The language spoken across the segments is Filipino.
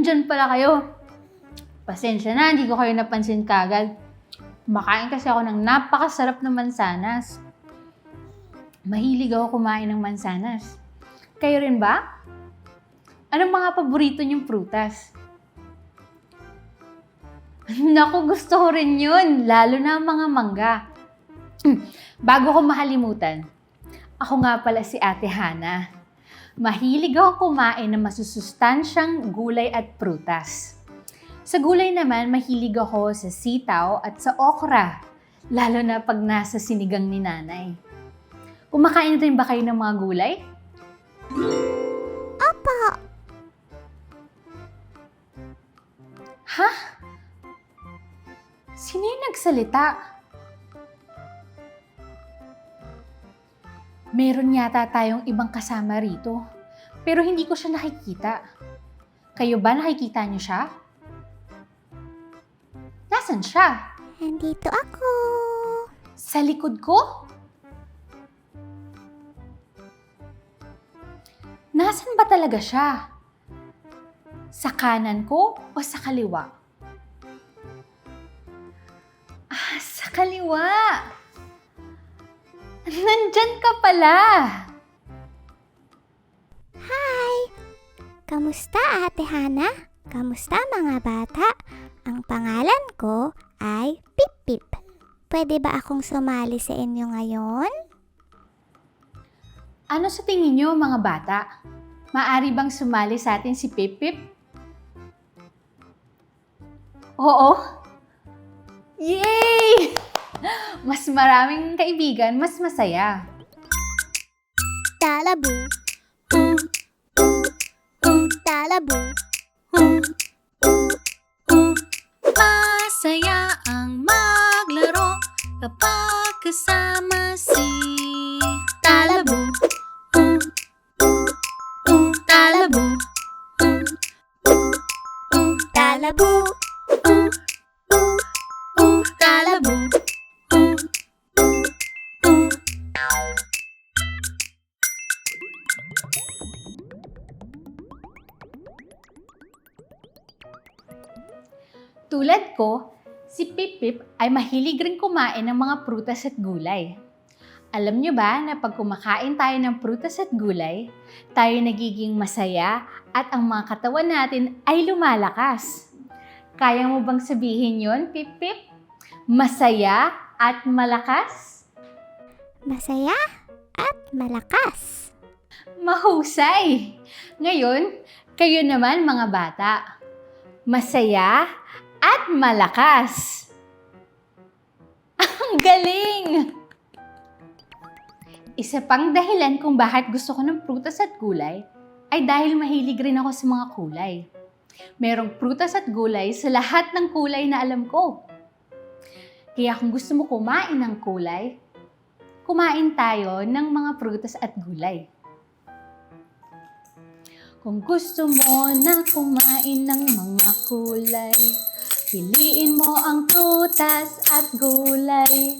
Nandyan pala kayo. Pasensya na, hindi ko kayo napansin kagad. Kumakain kasi ako ng napakasarap na mansanas. Mahilig ako kumain ng mansanas. Kayo rin ba? Anong mga paborito niyong prutas? Naku, gusto ko rin yun, lalo na ang mga mangga. Bago ko mahalimutan, ako nga pala si Ate Hana. Mahilig ako kumain ng masusustansyang gulay at prutas. Sa gulay naman, mahilig ako sa sitaw at sa okra, lalo na pag nasa sinigang ni nanay. Kumakain rin ba kayo ng mga gulay? Opo. Ha? Sino yung nagsalita? Meron yata tayong ibang kasama rito, pero hindi ko siya nakikita. Kayo ba nakikita niyo siya? Nasaan siya? Nandito ako. Sa likod ko? Nasaan ba talaga siya? Sa kanan ko o sa kaliwa? Ah, sa kaliwa! Nandyan ka pala! Hi! Kamusta, Ate Hana? Kamusta, mga bata? Ang pangalan ko ay Pip Pip. Pwede ba akong sumali sa inyo ngayon? Ano sa tingin niyo, mga bata? Maari bang sumali sa atin si Pip Pip? Oo? Yay! Mas maraming kaibigan, mas masaya. Talabu. Talabu. Masaya ang maglaro kapag kasama si Talabu. Talabu. Talabu. Talabu. Tulad ko, si Pip Pip ay mahilig rin kumain ng mga prutas at gulay. Alam niyo ba na pag kumakain tayo ng prutas at gulay, tayo nagiging masaya at ang mga katawan natin ay lumalakas. Kaya mo bang sabihin yon, Pip Pip? Masaya at malakas? Masaya at malakas. Mahusay! Ngayon, kayo naman mga bata. Masaya at malakas. Ang galing! Isa pang dahilan kung bakit gusto ko ng prutas at gulay ay dahil mahilig rin ako sa mga kulay. Merong prutas at gulay sa lahat ng kulay na alam ko. Kaya kung gusto mo kumain ng kulay, kumain tayo ng mga prutas at gulay. Kung gusto mo na kumain ng mga kulay, piliin mo ang prutas at gulay.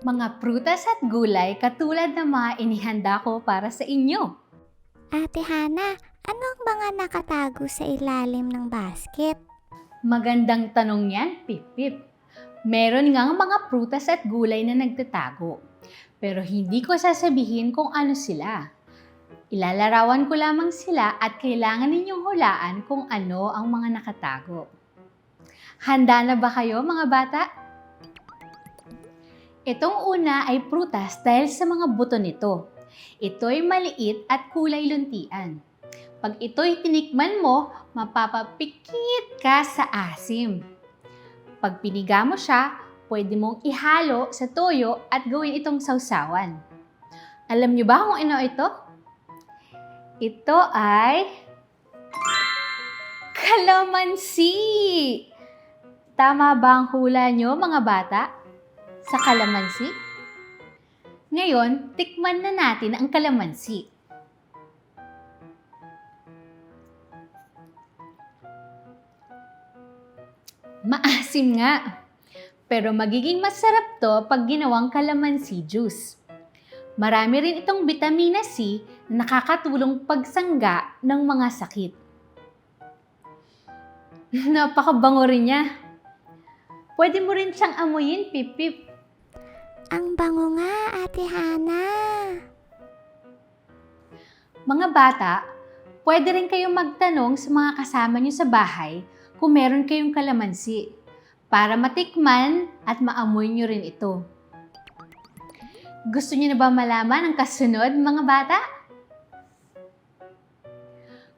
Mga prutas at gulay katulad ng mga inihanda ko para sa inyo. Ate Hana, ano ang mga nakatago sa ilalim ng basket? Magandang tanong yan, Pip Pip. Meron ngang mga prutas at gulay na nagtatago. Pero hindi ko sasabihin kung ano sila. Ilalarawan ko lamang sila at kailangan ninyong hulaan kung ano ang mga nakatago. Handa na ba kayo, mga bata? Itong una ay prutas dahil sa mga buto nito. Ito'y maliit at kulay luntian. Pag ito'y tinikman mo, mapapapikit ka sa asim. Pag piniga mo siya, pwede mong ihalo sa toyo at gawin itong sausawan. Alam niyo ba kung ano ito? Ito ay kalamansi! Tama ba ang hula niyo, mga bata? Sa kalamansi? Ngayon, tikman na natin ang kalamansi. Maasim nga. Pero magiging masarap to pag ginawang kalamansi juice. Marami rin itong vitamina C na nakakatulong pagsangga ng mga sakit. Napakabango rin niya. Pwede mo rin siyang amuyin, Pip Pip. Ang bango nga, Ate Hana. Mga bata, pwede rin kayong magtanong sa mga kasama niyo sa bahay kung meron kayong kalamansi para matikman at maamoy niyo rin ito. Gusto niyo na ba malaman ang kasunod, mga bata?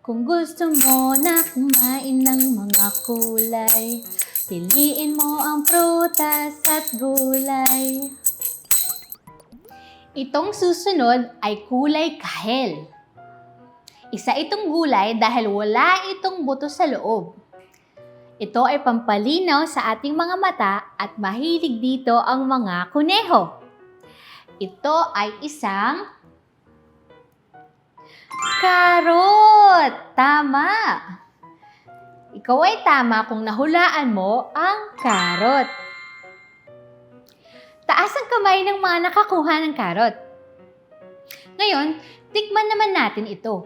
Kung gusto mo na kumain ng mga kulay, piliin mo ang prutas at gulay. Itong susunod ay kulay kahel. Isa itong gulay dahil wala itong buto sa loob. Ito ay pampalinaw sa ating mga mata at mahilig dito ang mga kuneho. Ito ay isang karot! Tama! Ikaw ay tama kung nahulaan mo ang karot. Taas ang kamay ng mga nakakuha ng karot. Ngayon, tikman naman natin ito.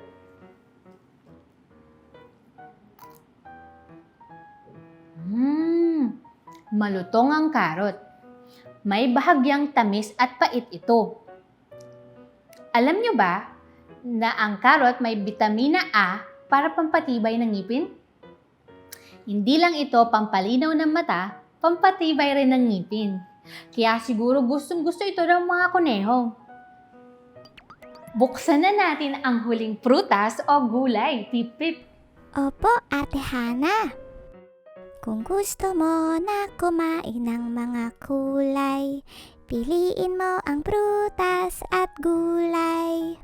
Malutong ang karot. May bahagyang tamis at pait ito. Alam nyo ba na ang karot may bitamina A para pampatibay ng ngipin? Hindi lang ito pampalinaw ng mata, pampatibay rin ng ngipin. Kaya siguro gustong-gusto ito ng mga kuneho. Buksan na natin ang huling prutas o gulay, Pip Pip. Opo, Ate Hana. Kung gusto mo na kumain ng mga kulay, piliin mo ang prutas at gulay.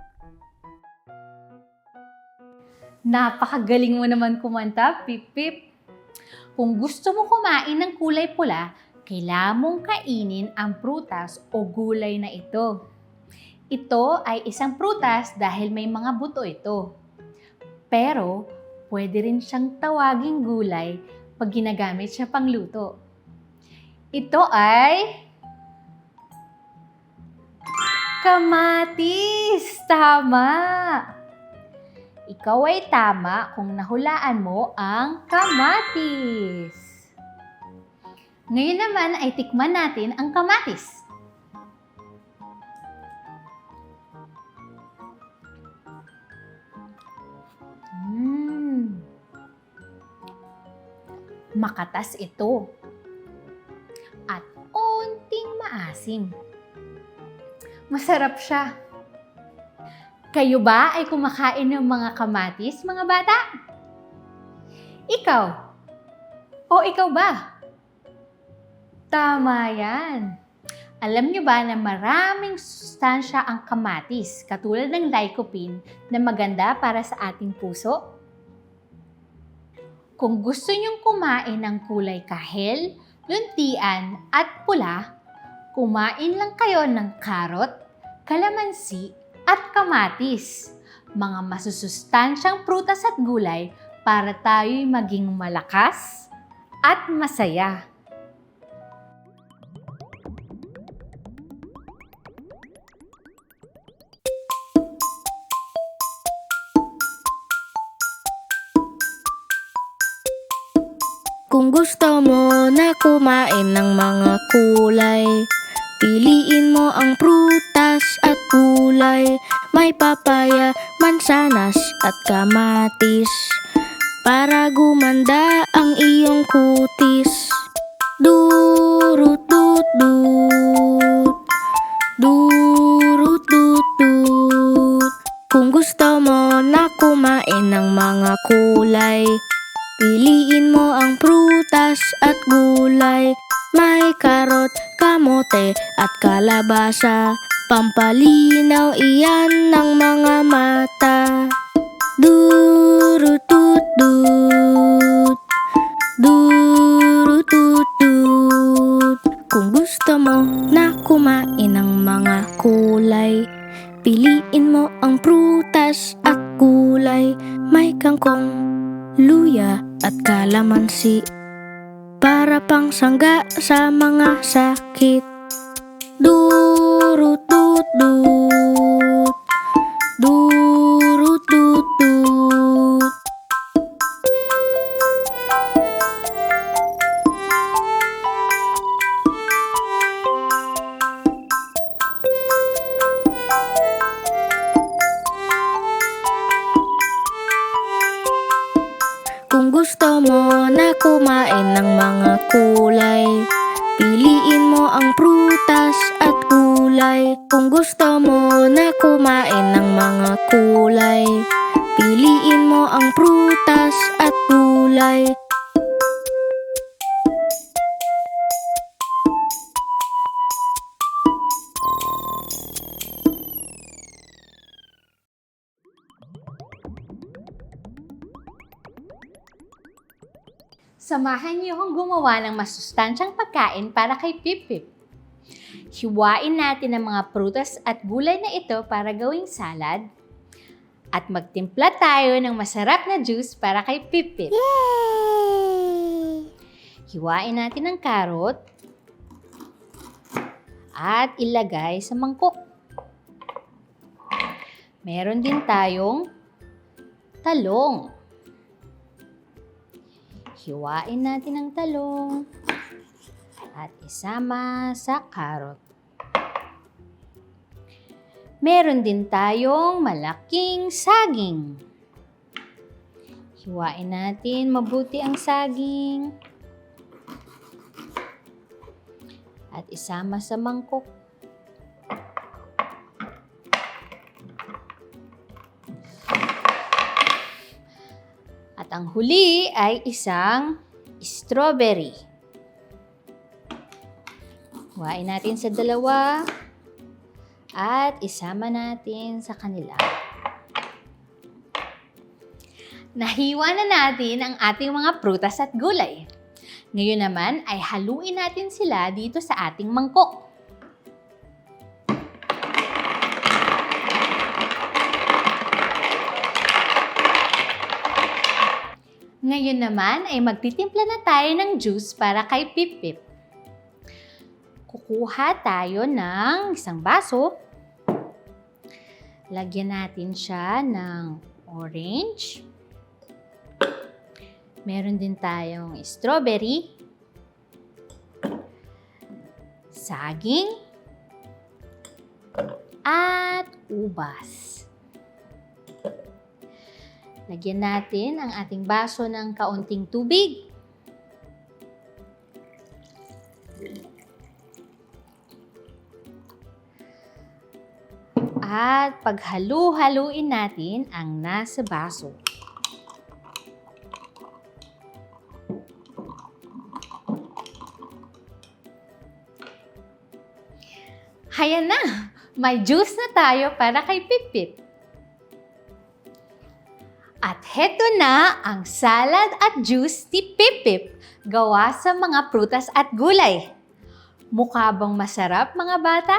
Napakagaling mo naman kumanta, Pip Pip. Kung gusto mo kumain ng kulay pula, kailangan mong kainin ang prutas o gulay na ito. Ito ay isang prutas dahil may mga buto ito. Pero, pwede rin siyang tawaging gulay pag ginagamit siya pangluto. Ito ay kamatis! Tama! Ikaw ay tama kung nahulaan mo ang kamatis. Ngayon naman ay tikman natin ang kamatis. Makatas ito. At onting maasim. Masarap siya. Kayo ba ay kumakain ng mga kamatis, mga bata? Ikaw? O ikaw ba? Tama yan. Alam niyo ba na maraming sustansya ang kamatis, katulad ng lycopene, na maganda para sa ating puso? Kung gusto niyong kumain ng kulay kahel, luntian at pula, kumain lang kayo ng karot, kalamansi at kamatis, mga masusustansyang prutas at gulay para tayo'y maging malakas at masaya. Kung gusto mo na kumain ng mga kulay, piliin mo ang prutas at gulay. May papaya, mansanas at kamatis para gumanda ang iyong kutis. Durut-dut-dut, durut-dut-dut. Kung gusto mo na kumain ng mga kulay, piliin mo ang prutas at gulay. May karot, kamote at kalabasa, pampalinaw iyan ng mga mata. Durut-dut-dut, durut-dut-dut. Kung gusto mo na kumain ng mga kulay, piliin mo ang prutas at gulay. May kangkong, luya at kalamansi para pang sangga sa mga sakit. Durut-dut-dut, durut-dut-dut. kulay. Piliin mo ang prutas at gulay. Kung gusto mo na kumain ng mga kulay, piliin mo ang prutas at gulay. Samahan niyo akong gumawa ng masustansyang pagkain para kay Pip-Pip. Hiwain natin ang mga prutas at gulay na ito para gawing salad. At magtimpla tayo ng masarap na juice para kay Pip-Pip. Yay! Hiwain natin ang carrot at ilagay sa mangkok. Meron din tayong talong. Hiwain natin ang talong at isama sa carrot. Meron din tayong malaking saging. Hiwain natin mabuti ang saging at isama sa mangkok. At ang huli ay isang strawberry. Hiwain natin sa dalawa at isama natin sa kanila. Nahiwa na natin ang ating mga prutas at gulay. Ngayon naman ay haluin natin sila dito sa ating mangkok. Ngayon naman ay magtitimpla na tayo ng juice para kay Pip-Pip. Kukuha tayo ng isang baso. Lagyan natin siya ng orange. Meron din tayong strawberry, saging, at ubas. Lagyan natin ang ating baso ng kaunting tubig. At paghalu-haluin natin ang nasa baso. Hayan na! May juice na tayo para kay Pip-Pip. At heto na ang salad at juice ni Pip-Pip gawa sa mga prutas at gulay. Mukha bang masarap, mga bata?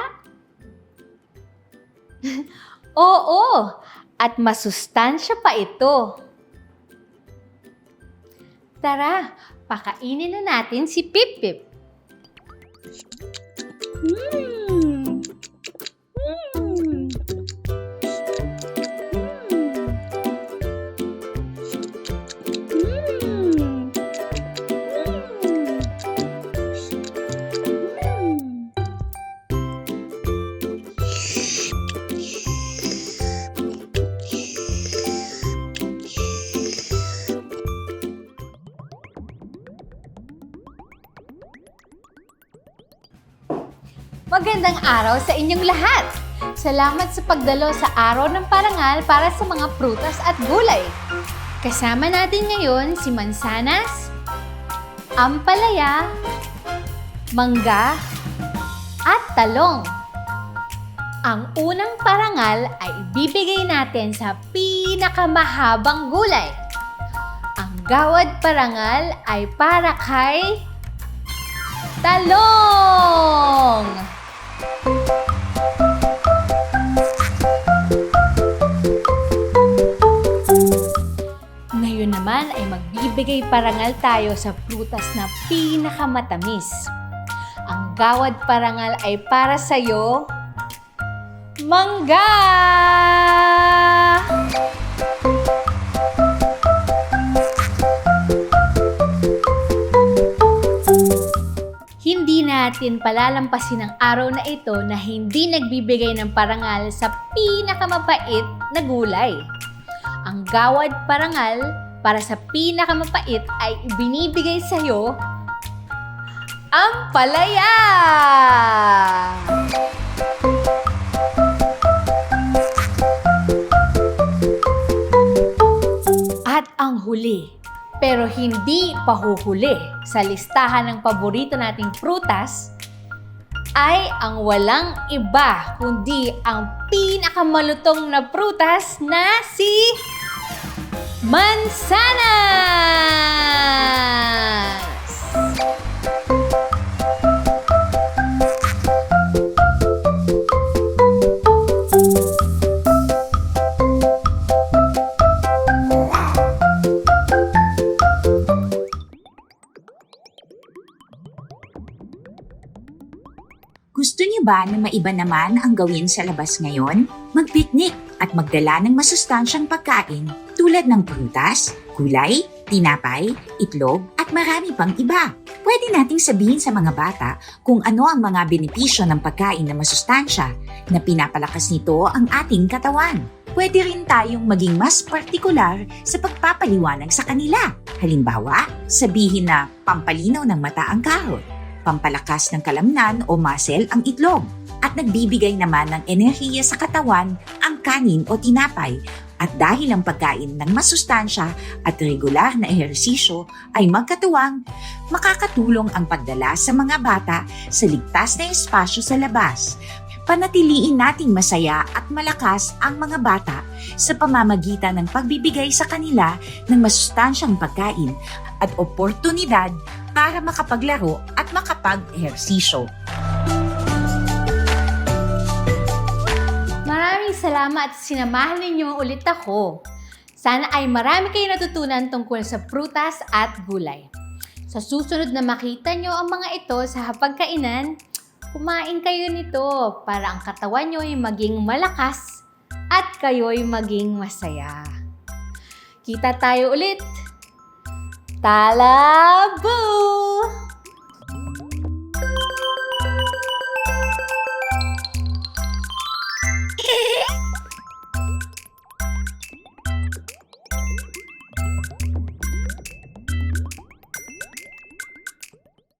Oo, at masustansya pa ito. Tara, pakainin na natin si Pip-Pip. Magandang araw sa inyong lahat! Salamat sa pagdalo sa Araw ng Parangal para sa mga prutas at gulay. Kasama natin ngayon si mansanas, ampalaya, mangga, at talong. Ang unang parangal ay ibibigay natin sa pinakamahabang gulay. Ang gawad parangal ay para kay talong! Ngayon naman ay magbibigay parangal tayo sa prutas na pinakamatamis. Ang gawad parangal ay para sa'yo, mangga! Hindi natin palalampasin ang araw na ito na hindi nagbibigay ng parangal sa pinakamapait na gulay. Ang gawad parangal para sa pinakamapait ay ibinibigay sa iyo ampalaya! At ang huli, pero hindi pahuhuli sa listahan ng paborito nating prutas, ay ang walang iba kundi ang pinakamalutong na prutas na si mansanas! Gusto niyo ba na maiba naman ang gawin sa labas ngayon? Mag-picnic at magdala ng masustansyang pagkain tulad ng prutas, gulay, tinapay, itlog at marami pang iba. Pwede nating sabihin sa mga bata kung ano ang mga benepisyo ng pagkain na masustansya na pinapalakas nito ang ating katawan. Pwede rin tayong maging mas partikular sa pagpapaliwanag sa kanila. Halimbawa, sabihin na pampalinaw ng mata ang karot, pampalakas ng kalamnan o muscle ang itlog, at nagbibigay naman ng enerhiya sa katawan ang kanin o tinapay. At dahil ang pagkain ng masustansya at regular na ehersisyo ay magkatuwang, makakatulong ang pagdala sa mga bata sa ligtas na espasyo sa labas. Panatiliin nating masaya at malakas ang mga bata sa pamamagitan ng pagbibigay sa kanila ng masustansyang pagkain at oportunidad para makapaglaro at makapag-ehersisyo. Maraming salamat at sinamahan ninyo ulit ako. Sana ay marami kayo natutunan tungkol sa prutas at gulay. Sa susunod na makita nyo ang mga ito sa hapagkainan, kumain kayo nito para ang katawan nyo ay maging malakas at kayo'y maging masaya. Kita tayo ulit! Talabo!